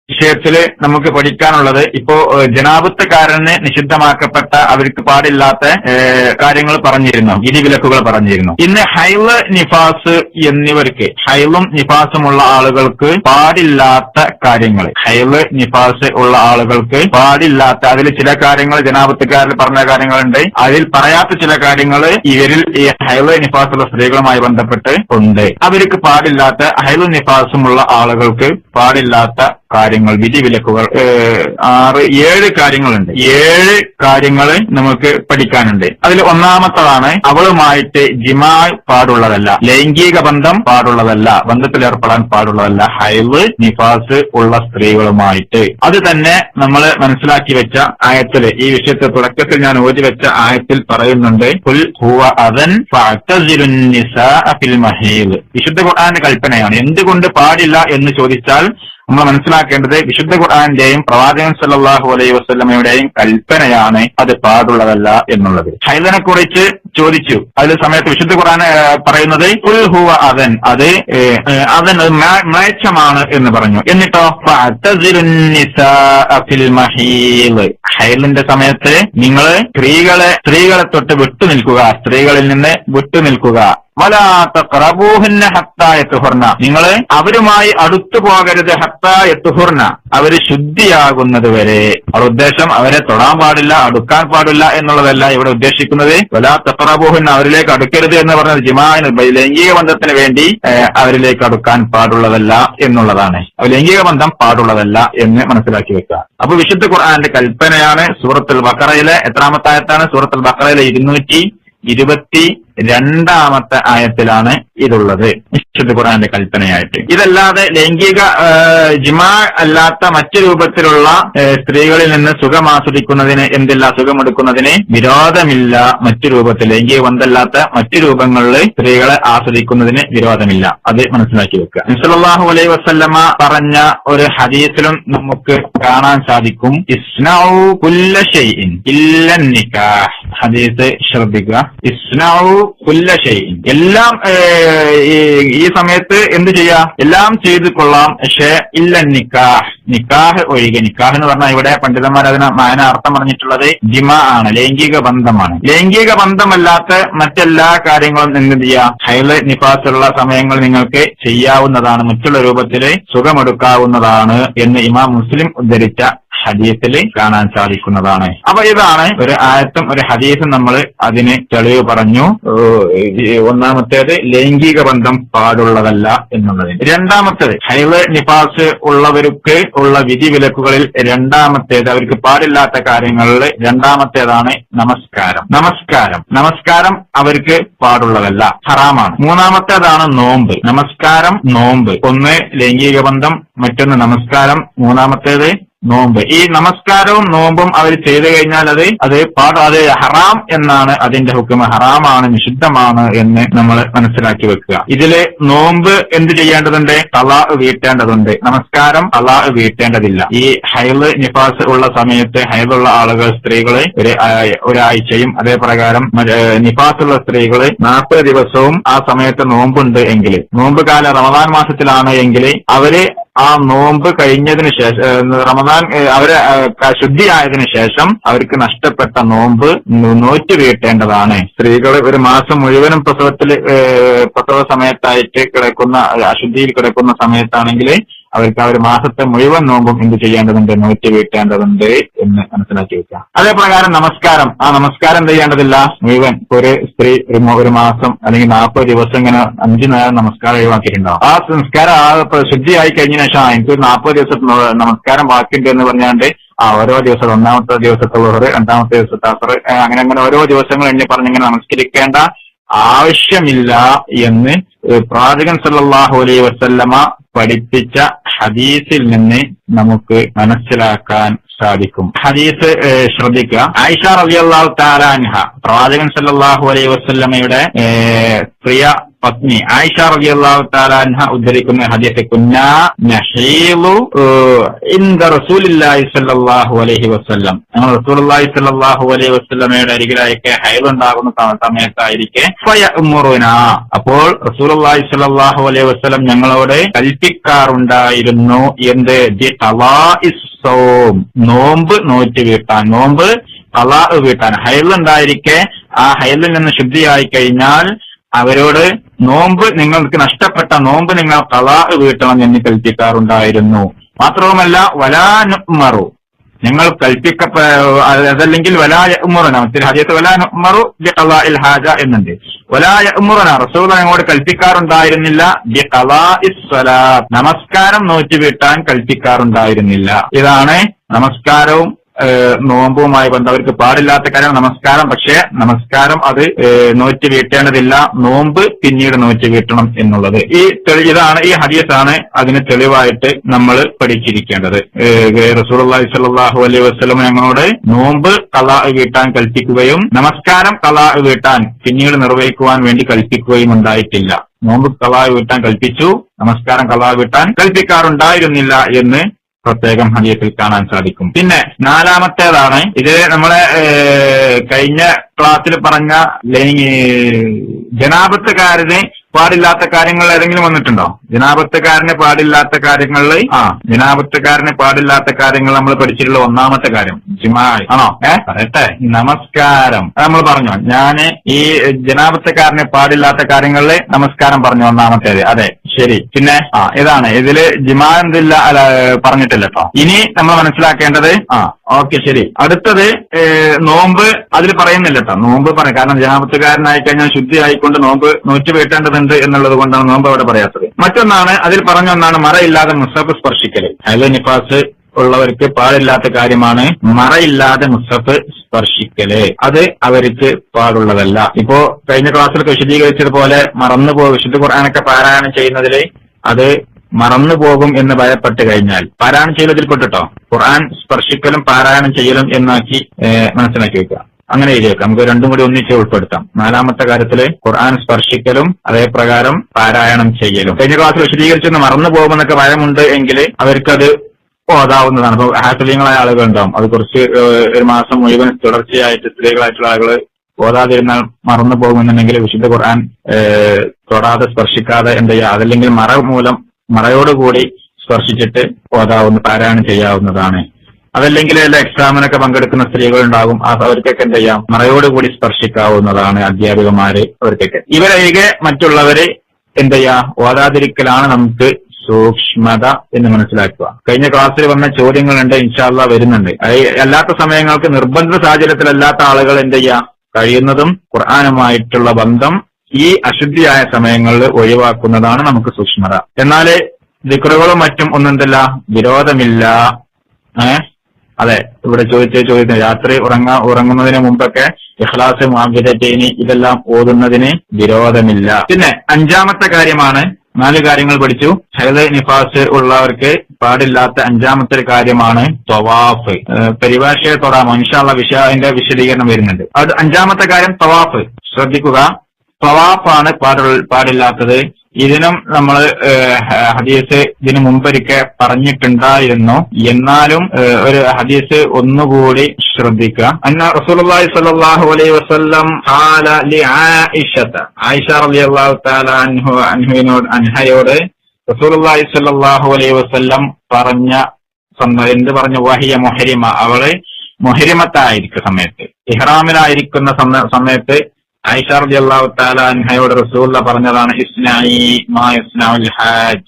വിഷയത്തില് നമുക്ക് പഠിക്കാനുള്ളത്, ഇപ്പോ ജനാപത്തുകാരന് നിഷിദ്ധമാക്കപ്പെട്ട അവർക്ക് പാടില്ലാത്ത കാര്യങ്ങൾ പറഞ്ഞിരുന്നു, വിധിവിലക്കുകൾ പറഞ്ഞിരുന്നു. ഇന്ന് ഹൈള് നിഫാസ് എന്നിവർക്ക്, ഹൈളും നിഫാസുമുള്ള ആളുകൾക്ക് പാടില്ലാത്ത കാര്യങ്ങൾ, ഹൈള് നിഫാസ് ഉള്ള ആളുകൾക്ക് പാടില്ലാത്ത, അതിൽ ചില കാര്യങ്ങൾ ജനാപത്തുകാരിൽ പറഞ്ഞ കാര്യങ്ങളുണ്ട്, അതിൽ പറയാത്ത ചില കാര്യങ്ങൾ ഇവരിൽ ഈ ഹൈള് നിഫാസുള്ള സ്ത്രീകളുമായി ബന്ധപ്പെട്ട് ഉണ്ട്. അവർക്ക് പാടില്ലാത്ത, ഹൈള് നിഫാസുമുള്ള ആളുകൾക്ക് പാടില്ലാത്ത കാര്യങ്ങൾ, വിധിവിലക്കുകൾ 7 കാര്യങ്ങളുണ്ട്. 7 കാര്യങ്ങൾ നമുക്ക് പഠിക്കാനുണ്ട്. അതിൽ ഒന്നാമത്തതാണ്, അവളുമായിട്ട് ജിമാ പാടുള്ളതല്ല, ലൈംഗിക ബന്ധം പാടുള്ളതല്ല, ബന്ധത്തിലേർപ്പെടാൻ പാടുള്ളതല്ല ഹൈള് നിഫാസ് ഉള്ള സ്ത്രീകളുമായിട്ട്. അത് തന്നെ നമ്മൾ മനസ്സിലാക്കി വെച്ച ആയത്തിൽ, ഈ വിഷയത്തെ തുടക്കത്തിൽ ഞാൻ ഓതി വെച്ച ആയത്തിൽ പറയുന്നുണ്ട്, ഖുൽ ഹുവ അദൻ ഫഅ്തസിലുൻ നിസാഅ ഫിൽ മഹീദ്. വിശുദ്ധ ഖുർആന്റെ കൽപ്പനയാണ്. എന്തുകൊണ്ട് പാടില്ല എന്ന് ചോദിച്ചാൽ നമ്മൾ മനസ്സിലാക്കേണ്ടത് വിശുദ്ധ ഖുർആന്റെയും പ്രവാചകൻ സല്ലല്ലാഹു അലൈഹി വസല്ലമയുടെയും കൽപ്പനയാണ് അത് പാടുള്ളതല്ല എന്നുള്ളത്. ഹൈദിനെ കുറിച്ച് ചോദിച്ചു, അതിൽ സമയത്ത് വിശുദ്ധ ഖുർആൻ പറയുന്നത് ഖുൽ ഹുവ അദൻ, അത് അദൻ മ്ലേച്ഛമാണ് എന്ന് പറഞ്ഞു. എന്നിട്ടോ ഫഅ്തസിലുൻ നിസാഅ ഫിൽ മഹീദ്, ഹൈദിന്റെ സമയത്ത് നിങ്ങൾ സ്ത്രീകളെ തൊട്ട് വിട്ടുനിൽക്കുക, സ്ത്രീകളിൽ നിന്ന് വിട്ടുനിൽക്കുക. വലാ തഖറബൂഹുന്ന ഹത്താ യത്ഹുർന, നിങ്ങൾ അവരുമായി അടുത്തു പോകരുത്, ഹത്താ യത്ഹുർന, അവര് ശുദ്ധിയാകുന്നത് വരെ. അവിടെ ഉദ്ദേശം അവരെ തൊടാൻ പാടില്ല, അടുക്കാൻ പാടില്ല എന്നുള്ളതല്ല ഇവിടെ ഉദ്ദേശിക്കുന്നത്. വലാ തഖറബൂഹുന്ന, അവരിലേക്ക് അടുക്കരുത് എന്ന് പറഞ്ഞത് ജിമാഇന്, ലൈംഗിക ബന്ധത്തിന് വേണ്ടി അവരിലേക്ക് അടുക്കാൻ പാടുള്ളതല്ല എന്നുള്ളതാണ്. ലൈംഗിക ബന്ധം പാടുള്ളതല്ല എന്ന് മനസ്സിലാക്കി വെക്കുക. അപ്പൊ വിശുദ്ധ ഖുർആന്റെ കൽപ്പനയാണ്. സൂറത്തുൽ ബഖറയിലെ എത്രാമത്തെ ആയത്താണ്? സൂറത്തുൽ ബഖറയിലെ 222 ആയത്തിലാണ് ഇതുള്ളത്, വിശുദ്ധ ഖുർആന്റെ കൽപ്പനയായിട്ട്. ഇതല്ലാതെ ലൈംഗിക ജിമാ അല്ലാത്ത മറ്റു രൂപത്തിലുള്ള സ്ത്രീകളിൽ നിന്ന് സുഖം ആസ്വദിക്കുന്നതിന്, സുഖമെടുക്കുന്നതിന് വിരോധമില്ല. മറ്റു രൂപത്തിൽ ലൈംഗിക ബന്ധമല്ലാത്ത മറ്റു രൂപങ്ങളിൽ സ്ത്രീകളെ ആസ്വദിക്കുന്നതിന് വിരോധമില്ല. അത് മനസ്സിലാക്കി വെക്കുക. നബി സല്ലല്ലാഹു അലൈഹി വസല്ലമ പറഞ്ഞ ഒരു ഹദീസിലും നമുക്ക് കാണാൻ സാധിക്കും, ഇസ്നഉ കുല്ല ഷൈഇൻ ഇല്ല നിക്കാഹ്. ഹദീസ് ശ്രദ്ധിക്കുക, ഇസ്നഉ കുല്ല ഷൈഇൻ, എല്ലാം ഈ സമയത്ത് എന്ത് ചെയ്യാം? എല്ലാം ചെയ്തു കൊള്ളാം, പക്ഷേ ഇല്ല നിക്കാഹ്, നിക്കാഹ് ഒഴികെ. നിക്കാഹ് എന്ന് പറഞ്ഞാൽ ഇവിടെ പണ്ഡിതന്മാർ അതിന് അർത്ഥം പറഞ്ഞിട്ടുള്ളത് ജിമാ ആണ്, ലൈംഗിക ബന്ധമാണ്. ലൈംഗിക ബന്ധമല്ലാത്ത മറ്റെല്ലാ കാര്യങ്ങളും എന്ത് ചെയ്യാം? ഹൈള് നിഫാസുള്ള സമയങ്ങൾ നിങ്ങൾക്ക് ചെയ്യാവുന്നതാണ്, മറ്റുള്ള രൂപത്തിൽ സുഖമെടുക്കാവുന്നതാണ് എന്ന് ഇമാം മുസ്ലിം ഉദ്ധരിച്ച ഹദീസിൽ കാണാൻ സാധിക്കുന്നതാണ്. അപ്പൊ ഇതാണ് ഒരു ആയത്തും ഒരു ഹദീസും നമ്മൾ അതിന് തെളിവ് പറഞ്ഞു. ഒന്നാമത്തേത് ലൈംഗിക ബന്ധം പാടുള്ളതല്ല എന്നുള്ളതിന്. രണ്ടാമത്തേത് ഹൈള് നിഫാസ് ഉള്ളവർക്ക് ഉള്ള വിധിവിലക്കുകളിൽ രണ്ടാമത്തേത്, അവർക്ക് പാടില്ലാത്ത കാര്യങ്ങളിൽ രണ്ടാമത്തേതാണ് നമസ്കാരം. നമസ്കാരം അവർക്ക് പാടുള്ളതല്ല, ഹറാമാണ്. മൂന്നാമത്തേതാണ് നോമ്പ്. നമസ്കാരം, നോമ്പ്. ഒന്ന് ലൈംഗിക ബന്ധം, മറ്റൊന്ന് നമസ്കാരം, മൂന്നാമത്തേത് നോമ്പ്. ഈ നമസ്കാരവും നോമ്പും അവർ ചെയ്തു കഴിഞ്ഞാൽ അത് ഹറാം എന്നാണ് അതിന്റെ ഹുക്മ. ഹറാമാണ്, നിഷിദ്ധമാണ് എന്ന് നമ്മൾ മനസ്സിലാക്കി വെക്കുക. ഇതില് നോമ്പ് എന്ത് ചെയ്യേണ്ടതുണ്ട്? ഖളാ വീട്ടേണ്ടതുണ്ട്. നമസ്കാരം ഖളാ വീട്ടേണ്ടതില്ല. ഈ ഹൈള് നിഫാസ് ഉള്ള സമയത്ത് ഹൈളുള്ള ആളുകൾ, സ്ത്രീകള് ഒരാഴ്ചയും, അതേ പ്രകാരം നിഫാസുള്ള സ്ത്രീകള് 40 ദിവസവും ആ സമയത്ത് നോമ്പുണ്ട് എങ്കിൽ, നോമ്പ് കാലം റമദാൻ മാസത്തിലാണ് എങ്കിൽ അവര് ആ നോമ്പ് കഴിഞ്ഞതിന് ശേഷം, റമദാൻ അവരെ ശുദ്ധിയായതിനു ശേഷം അവർക്ക് നഷ്ടപ്പെട്ട നോമ്പ് നോറ്റ് വീട്ടേണ്ടതാണ്. സ്ത്രീകൾ ഒരു മാസം മുഴുവനും പ്രസവ സമയത്തായിട്ട് കിടക്കുന്ന, അശുദ്ധിയിൽ കിടക്കുന്ന സമയത്താണെങ്കിൽ അവർക്ക് ആ ഒരു മാസത്തെ മുഴുവൻ നോമ്പും എന്ത് ചെയ്യേണ്ടതുണ്ട്? നോറ്റ് വീട്ടേണ്ടതുണ്ട് എന്ന് മനസ്സിലാക്കി വെക്കുക. അതേപ്രകാരം നമസ്കാരം, ആ നമസ്കാരം എന്ത് ചെയ്യേണ്ടതില്ല മുഴുവൻ. ഒരു സ്ത്രീ ഒരു മാസം അല്ലെങ്കിൽ 40 ദിവസം ഇങ്ങനെ 5 നേരം നമസ്കാരം ഒഴിവാക്കിയിട്ടുണ്ടാവും. ആ സംസ്കാരം ശുദ്ധിയായി കഴിഞ്ഞ ശേഷം എനിക്ക് 40 ദിവസത്തെ നമസ്കാരം ബാക്കിയുണ്ട് എന്ന് പറഞ്ഞാണ്ട് ഓരോ ദിവസം, ഒന്നാമത്തെ ദിവസത്തെ ളുഹർ, രണ്ടാമത്തെ ദിവസത്തെ അസ്ർ, അങ്ങനെ ഓരോ ദിവസങ്ങൾ എണ്ണി പറഞ്ഞിങ്ങനെ നമസ്കരിക്കേണ്ട ആവശ്യമില്ല എന്ന് പ്രവാചകൻ സല്ലല്ലാഹു അലൈഹി വസല്ലമ പഠിപ്പിച്ച ഹദീസിൽ നിന്ന് നമുക്ക് മനസ്സിലാക്കാൻ സാധിക്കും. ഹദീസ് ശ്രദ്ധിക്കുക. ആയിഷ റളിയല്ലാഹു തആല അൻഹ, പ്രവാചകൻ സല്ലല്ലാഹു അലൈഹി വസല്ലമയുടെ പ്രിയ പത്നി ആയിഷ റളിയല്ലാഹു തആല അൻഹ ഉദ്ധരിക്കുന്ന ഹദീസ്, കുന്നാ നഹീലു ഇൻദ റസൂലില്ലാഹി സ്വല്ലല്ലാഹു അലൈഹി വസല്ലം, ഞങ്ങൾ റസൂലുള്ളാഹി സ്വല്ലല്ലാഹു അലൈഹി വസല്ലമയുടെ അരികിലായിരിക്കെ ഹൈദ് ഉണ്ടാകുന്ന സമയത്തായിരിക്കെ ഫയഉമുറുനാ, അപ്പോൾ റസൂലുള്ളാഹി സ്വല്ലല്ലാഹു അലൈഹി വസല്ലം ഞങ്ങളോട് കൽപ്പിക്കാറുണ്ടായിരുന്നു എന്ത്? ബി ഖളാഇസ് സൗം, നോമ്പ് നോറ്റ് വീട്ടാൻ, നോമ്പ് ഖളാ വീട്ടാൻ. ഹൈദ് ഉണ്ടായിരിക്കെ ആ ഹൈദിൽ നിന്ന് ശുദ്ധിയായി കഴിഞ്ഞാൽ അവരോട് നോമ്പ്, നിങ്ങൾക്ക് നഷ്ടപ്പെട്ട നോമ്പ് നിങ്ങൾ ഖളാ വീട്ടണം എന്ന് കൽപ്പിക്കാറുണ്ടായിരുന്നു. മാത്രവുമല്ല വലാ നുഅ്മറു, നിങ്ങൾ അതല്ലെങ്കിൽ വലാ യഅ്മുറുന, മറ്റൊരു ഹദീസ് വലാ നുഅ്മറു ബിഖളാഇൽ ഹാജ എന്നുണ്ട്. വലാ യഅ്മുറുന, റസൂൽ ഞങ്ങളോട് കൽപ്പിക്കാറുണ്ടായിരുന്നില്ല ബിഖളാഇസ് സ്വലാത്ത്, നമസ്കാരം നോറ്റ് വീട്ടാൻ കൽപ്പിക്കാറുണ്ടായിരുന്നില്ല. ഇതാണ് നമസ്കാരവും നോമ്പുമായി ബന്ധം. അവർക്ക് പാടില്ലാത്ത കാര്യം നമസ്കാരം, പക്ഷേ നമസ്കാരം അത് നോറ്റ് വീട്ടേണ്ടതില്ല, നോമ്പ് പിന്നീട് നോറ്റ് വീട്ടണം എന്നുള്ളത്. ഇതാണ് ഈ ഹദീസാണ് അതിന് തെളിവായിട്ട് നമ്മൾ പഠിച്ചിരിക്കേണ്ടത്. റസൂലുള്ളാഹി സ്വല്ലല്ലാഹു അലൈഹി വസല്ലം ഞങ്ങളോട് നോമ്പ് ഖളാ വീട്ടാൻ കൽപ്പിക്കുകയും നമസ്കാരം ഖളാ വീട്ടാൻ പിന്നീട് നിർവഹിക്കുവാൻ വേണ്ടി കൽപ്പിക്കുകയും ഉണ്ടായിട്ടില്ല. നോമ്പ് ഖളാ വീട്ടാൻ കൽപ്പിച്ചു, നമസ്കാരം ഖളാ വീട്ടാൻ കൽപ്പിക്കാറുണ്ടായിരുന്നില്ല എന്ന് പ്രത്യേകം ഹദീസിൽ കാണാൻ സാധിക്കും. പിന്നെ നാലാമത്തേതാണ്, ഇത് നമ്മളെ കഴിഞ്ഞ ക്ലാസ്സിൽ പറഞ്ഞ ജനാപത്തുകാരന് പാടില്ലാത്ത കാര്യങ്ങൾ ഏതെങ്കിലും വന്നിട്ടുണ്ടോ? ജനാപത്തുകാരന് പാടില്ലാത്ത കാര്യങ്ങളിൽ ജനാപത്തുകാരന് പാടില്ലാത്ത കാര്യങ്ങൾ നമ്മൾ പഠിച്ചിട്ടുള്ള ഒന്നാമത്തെ കാര്യം ജിമാഅ് ആണോ? പറയട്ടെ, നമസ്കാരം നമ്മൾ പറഞ്ഞു. ഞാന് ഈ ജനാപത്തുകാരന് പാടില്ലാത്ത കാര്യങ്ങളിൽ നമസ്കാരം പറഞ്ഞു, ഒന്നാമത്തേത്. അതെ, ശരി. പിന്നെ ഇതാണ്, ഇതില് ജിമാഅ് എന്തില്ല പറഞ്ഞിട്ടില്ല കേട്ടോ. ഇനി നമ്മൾ മനസ്സിലാക്കേണ്ടത് ഓക്കെ, ശരി. അടുത്തത് നോമ്പ്, അതിൽ പറയുന്നില്ല കേട്ടോ. നോമ്പ് പറയാം, കാരണം ജനാപത്തുകാരനായി കഴിഞ്ഞാൽ ശുദ്ധി ആയിക്കൊണ്ട് നോമ്പ് നോറ്റ് വീട്ടേണ്ടതുണ്ട് എന്നുള്ളത് കൊണ്ടാണ് നോമ്പ് അവിടെ പറയാത്തത്. മറ്റൊന്നാണ്, അതിൽ പറഞ്ഞ ഒന്നാണ് മറയില്ലാതെ മുസ്ഹഫ് സ്പർശിക്കല്. ഹൈദ് നിഫാസ് ഉള്ളവർക്ക് പാടില്ലാത്ത കാര്യമാണ് മറയില്ലാതെ മുസ്ഹഫ് സ്പർശിക്കല്. അത് അവർക്ക് പാടുള്ളതല്ല. ഇപ്പോ കഴിഞ്ഞ ക്ലാസ്സിലൊക്കെ വിശദീകരിച്ചതുപോലെ വിശുദ്ധ ഖുർആനൊക്കെ പാരായണം ചെയ്യുന്നതിൽ അത് മറന്നു പോകും എന്ന് ഭയപ്പെട്ട് കഴിഞ്ഞാൽ പാരായണം ചെയ്യലതിൽ പെട്ടിട്ടോ, ഖുർആൻ സ്പർശിക്കലും പാരായണം ചെയ്യലും എന്നാക്കി മനസ്സിലാക്കി വെക്കുക. അങ്ങനെ എഴുതിയേക്കാം. നമുക്ക് രണ്ടും കൂടി ഒന്നിച്ച് ഉൾപ്പെടുത്താം. നാലാമത്തെ കാര്യത്തില് ഖുർആൻ സ്പർശിക്കലും അതേപ്രകാരം പാരായണം ചെയ്യലും. കഴിഞ്ഞ ക്ലാസ്സിൽ വിശദീകരിച്ചെന്ന് മറന്നു പോകുമെന്നൊക്കെ ഭയമുണ്ട് എങ്കിൽ അവർക്കത് ഓതാവുന്നതാണ്. ഇപ്പൊ ഹാഫിലിങ്ങളായ ആളുകൾ ഉണ്ടാവും, അത് കുറച്ച് ഒരു മാസം മുഴുവൻ തുടർച്ചയായിട്ട് സ്ത്രീകളായിട്ടുള്ള ആളുകൾ ഓതാതിരുന്നാൽ മറന്നു പോകുമെന്നുണ്ടെങ്കിൽ വിശുദ്ധ ഖുർആൻ തൊടാതെ സ്പർശിക്കാതെ എന്ത് ചെയ്യുക, അതല്ലെങ്കിൽ മറയോടുകൂടി സ്പർശിച്ചിട്ട് പാരായണം ചെയ്യാവുന്നതാണ്. അതല്ലെങ്കിൽ എക്സാമിനൊക്കെ പങ്കെടുക്കുന്ന സ്ത്രീകളുണ്ടാകും, അവർക്കൊക്കെ എന്ത് ചെയ്യാം, മറയോടുകൂടി സ്പർശിക്കാവുന്നതാണ്. അധ്യാപികമാര് അവർക്കൊക്കെ. ഇവരൊഴികെ മറ്റുള്ളവര് എന്ത് ചെയ്യാ, ഓതാതിരിക്കലാണ് നമുക്ക് സൂക്ഷ്മത എന്ന് മനസ്സിലാക്കുക. കഴിഞ്ഞ ക്ലാസ്സിൽ വന്ന ചോദ്യങ്ങളുണ്ട്, ഇൻഷാ അല്ലാഹ് വരുന്നുണ്ട്. അല്ലാത്ത സമയങ്ങൾക്ക് നിർബന്ധ സാഹചര്യത്തിലല്ലാത്ത ആളുകൾ എന്ത് ചെയ്യാ, കഴിയുന്നതും ഖുർആനുമായിട്ടുള്ള ബന്ധം ഈ അശുദ്ധിയായ സമയങ്ങളിൽ ഒഴിവാക്കുന്നതാണ് നമുക്ക് സൂക്ഷ്മത. എന്നാല് ദിക്റുകളും മറ്റും ഒന്നെന്തല്ല, വിരോധമില്ല. അതെ, ഇവിടെ ചോദ്യത്തിന് രാത്രി ഉറങ്ങുന്നതിന് മുമ്പൊക്കെ ഇഖ്ലാസ്, മുഅവ്വിദതൈനി ഇതെല്ലാം ഓതുന്നതിന് വിരോധമില്ല. പിന്നെ അഞ്ചാമത്തെ കാര്യമാണ്, 4 കാര്യങ്ങൾ പഠിച്ചു. ഹൈദ് നിഫാസ് ഉള്ളവർക്ക് പാടില്ലാത്ത അഞ്ചാമത്തെ ഒരു കാര്യമാണ് തവാഫ്. പരിഭാഷയെ തൊടാമോ? ഇൻഷാ അല്ലാഹ് അതിന്റെ വിശദീകരണം വരുന്നുണ്ട്. അത് അഞ്ചാമത്തെ കാര്യം തവാഫ്. ശ്രദ്ധിക്കുക, തവാഫാണ് പാടില്ലാത്തത്. ഇതിനും നമ്മൾ ഹദീസ് ഇതിനു മുമ്പൊരിക്കെ പറഞ്ഞിട്ടുണ്ടായിരുന്നു. എന്നാലും ഒരു ഹദീസ് ഒന്നുകൂടി ശ്രദ്ധിക്കുക. അന്ന റസൂലുള്ളാഹി സ്വല്ലല്ലാഹു അലൈഹി വസല്ലം ഖാല ലി ആയിഷ റളിയല്ലാഹു തആല അൻഹയോട് റസൂലുള്ളാഹി സ്വല്ലല്ലാഹു അലൈഹി വസല്ലം പറഞ്ഞു, വഹിയ മുഹരിമ, അവള് മുഹരിമത്തായിരിക്കുന്ന സമയത്ത്, ഇഹ്റാമിലായിരിക്കുന്ന സമയത്ത് ആയിഷ റളിയല്ലാഹു തആല അൻഹയോട് റസൂലുള്ളാഹി പറഞ്ഞതാണ്, ഇസ്നാഇ മാ യസ്നഉൽ ഹാജ്,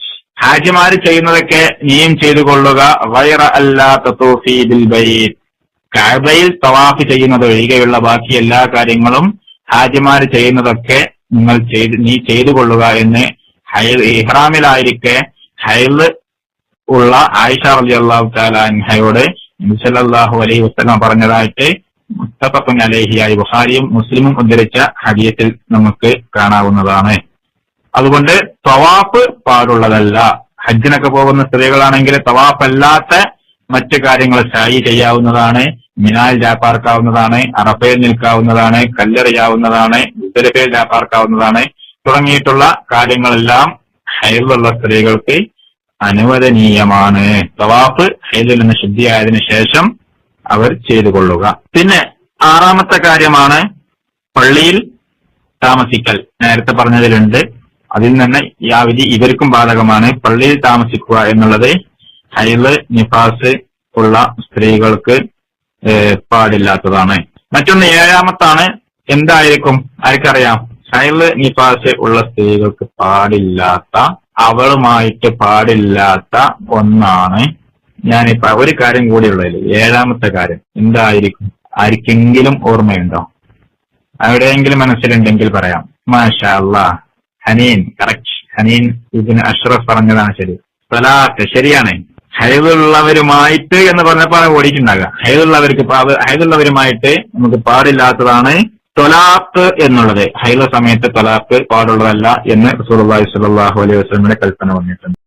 ഹാജിമാര് ചെയ്യുന്നതൊക്കെ നീയും ചെയ്തു കൊള്ളുക. ഗൈറ അല്ലാ തതൂഫി ബിൽ ബൈത്ത്, കഅബയിൽ തവാഫ് ചെയ്യുന്നത് ഒഴികെയുള്ള ബാക്കി എല്ലാ കാര്യങ്ങളും ഹാജിമാര് ചെയ്യുന്നതൊക്കെ നീ ചെയ്തു കൊള്ളുക എന്ന് ഇഹ്റാമിലായിരിക്കെ ഹൈദ് ഉള്ള ആയിഷ റളിയല്ലാഹു തആല അൻഹയോട് നബി സല്ലല്ലാഹു അലൈഹി വസല്ലം പറഞ്ഞതായിട്ട് മുത്തഫഖുൻ അലൈഹിയായി ബുഖാരിയും മുസ്ലിമും ഉദ്ധരിച്ച ഹദീസിൽ നമുക്ക് കാണാവുന്നതാണ്. അതുകൊണ്ട് തവാഫ് പാടുള്ളതല്ല. ഹജ്ജിനൊക്കെ പോകുന്ന സ്ത്രീകളാണെങ്കിൽ തവാഫ് അല്ലാത്ത മറ്റു കാര്യങ്ങൾ സായി ചെയ്യാവുന്നതാണ്, മിനായിൽ രാപ്പാർക്കാവുന്നതാണ്, അറഫയിൽ നിൽക്കാവുന്നതാണ്, കല്ലെറിയാവുന്നതാണ്, മുസ്ദലിഫയിൽ രാപ്പാർക്കാവുന്നതാണ് തുടങ്ങിയിട്ടുള്ള കാര്യങ്ങളെല്ലാം ഹൈലുള്ള സ്ത്രീകൾക്ക് അനുവദനീയമാണ്. തവാഫ് ഹൈദിൽ നിന്ന് ശുദ്ധിയായതിനു ശേഷം അവർ ചെയ്തു കൊള്ളുക. പിന്നെ 6ാമത്തെ കാര്യമാണ് പള്ളിയിൽ താമസിക്കൽ. നേരത്തെ പറഞ്ഞതിലുണ്ട്, അതിൽ നിന്ന് ആ വിധി ഇവർക്കും ബാധകമാണ്. പള്ളിയിൽ താമസിക്കുക എന്നുള്ളത് ഹൈദ് നിഫാസ് ഉള്ള സ്ത്രീകൾക്ക് പാടില്ലാത്തതാണ്. മറ്റൊന്ന് 7ാമത്താണ്. എന്തായിരിക്കും? ആർക്കറിയാം? ഹൈദ് നിഫാസ് ഉള്ള സ്ത്രീകൾക്ക് പാടില്ലാത്ത, അവളുമായിട്ട് പാടില്ലാത്ത ഒന്നാണ്. ഞാനിപ്പോ ഒരു കാര്യം കൂടിയുള്ളതിൽ 7ാമത്തെ കാര്യം എന്തായിരിക്കും? ആർക്കെങ്കിലും ഓർമ്മയുണ്ടോ? എവിടെയെങ്കിലും മനസ്സിലുണ്ടെങ്കിൽ പറയാം. മാഷാ അല്ലാഹ്, ഹനീൻ കറക്റ്റ്. ഹനീൻ ഇബ്നു അഷ്റഫ് പറഞ്ഞതാണ് ശരി. സലാത്ത് ശരിയാണ്. ഹൈദുള്ളവരുമായിട്ട് എന്ന് പറഞ്ഞപ്പോൾ ഓടിയിട്ടുണ്ടാകുക. ഹൈദുള്ളവരുമായിട്ട് നമുക്ക് പാടില്ലാത്തതാണ് തൊലാഖ് എന്നുള്ളത്. ഹൈദ സമയത്ത് തൊലാഖ് പാടുള്ളതല്ല എന്ന് റസൂലുള്ളാഹി സ്വല്ലല്ലാഹു അലൈഹി വസല്ലമയുടെ കൽപ്പന വന്നിട്ടുണ്ട്.